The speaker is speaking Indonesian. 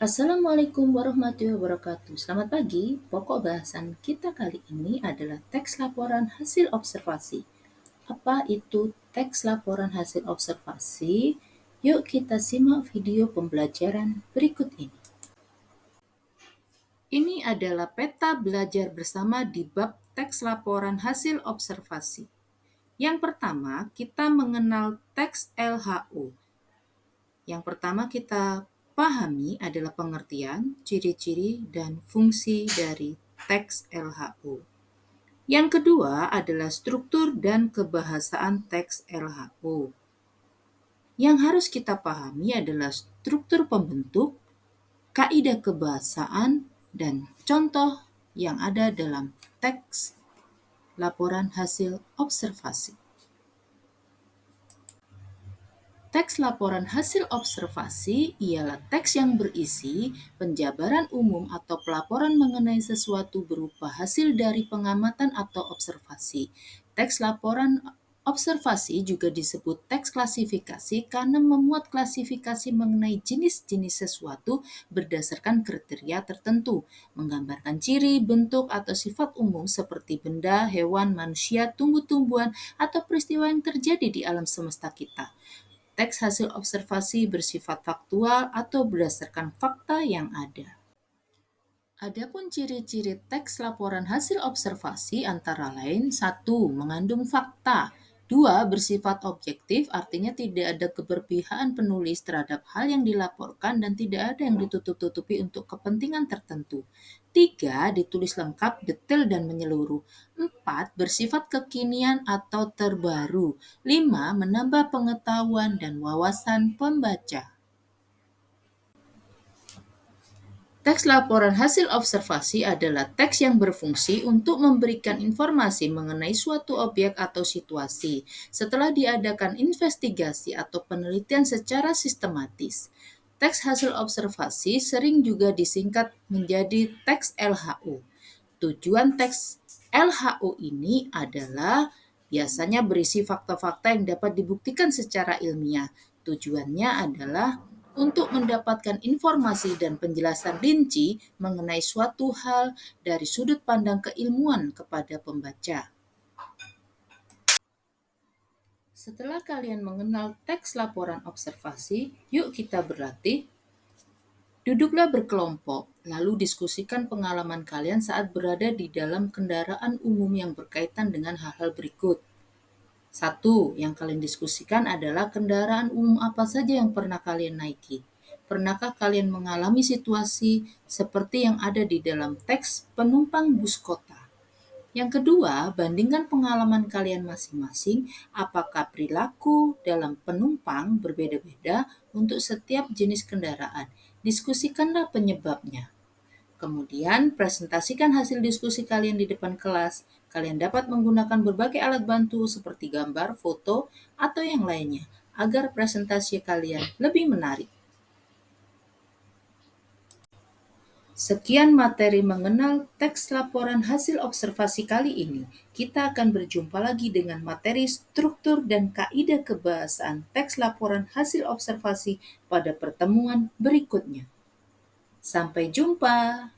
Assalamualaikum warahmatullahi wabarakatuh. Selamat pagi. Pokok bahasan kita kali ini adalah teks laporan hasil observasi. Apa itu teks laporan hasil observasi? Yuk kita simak video pembelajaran berikut ini. Ini adalah peta belajar bersama di bab teks laporan hasil observasi. Yang pertama, kita mengenal teks LHO. Yang pertama kita pahami adalah pengertian, ciri-ciri, dan fungsi dari teks LHO. Yang kedua adalah struktur dan kebahasaan teks LHO. Yang harus kita pahami adalah struktur pembentuk, kaidah kebahasaan, dan contoh yang ada dalam teks laporan hasil observasi. Teks laporan hasil observasi ialah teks yang berisi penjabaran umum atau pelaporan mengenai sesuatu berupa hasil dari pengamatan atau observasi. Teks laporan observasi juga disebut teks klasifikasi karena memuat klasifikasi mengenai jenis-jenis sesuatu berdasarkan kriteria tertentu, menggambarkan ciri, bentuk, atau sifat umum seperti benda, hewan, manusia, tumbuh-tumbuhan, atau peristiwa yang terjadi di alam semesta kita. Teks hasil observasi bersifat faktual atau berdasarkan fakta yang ada. Adapun ciri-ciri teks laporan hasil observasi antara lain 1. Mengandung fakta. 2. Bersifat objektif, artinya tidak ada keberpihakan penulis terhadap hal yang dilaporkan dan tidak ada yang ditutup-tutupi untuk kepentingan tertentu. 3. Ditulis lengkap, detail, dan menyeluruh. 4. Bersifat kekinian atau terbaru. 5. Menambah pengetahuan dan wawasan pembaca. Teks laporan hasil observasi adalah teks yang berfungsi untuk memberikan informasi mengenai suatu objek atau situasi setelah diadakan investigasi atau penelitian secara sistematis. Teks hasil observasi sering juga disingkat menjadi teks LHO. Tujuan teks LHO ini adalah biasanya berisi fakta-fakta yang dapat dibuktikan secara ilmiah. Tujuannya adalah untuk mendapatkan informasi dan penjelasan rinci mengenai suatu hal dari sudut pandang keilmuan kepada pembaca. Setelah kalian mengenal teks laporan observasi, yuk kita berlatih. Duduklah berkelompok, lalu diskusikan pengalaman kalian saat berada di dalam kendaraan umum yang berkaitan dengan hal-hal berikut. 1. Yang kalian diskusikan adalah kendaraan umum apa saja yang pernah kalian naiki. Pernahkah kalian mengalami situasi seperti yang ada di dalam teks penumpang bus kota? Yang kedua, bandingkan pengalaman kalian masing-masing, apakah perilaku dalam penumpang berbeda-beda untuk setiap jenis kendaraan. Diskusikanlah penyebabnya. Kemudian, presentasikan hasil diskusi kalian di depan kelas. Kalian dapat menggunakan berbagai alat bantu seperti gambar, foto, atau yang lainnya, agar presentasi kalian lebih menarik. Sekian materi mengenal teks laporan hasil observasi kali ini. Kita akan berjumpa lagi dengan materi struktur dan kaidah kebahasaan teks laporan hasil observasi pada pertemuan berikutnya. Sampai jumpa.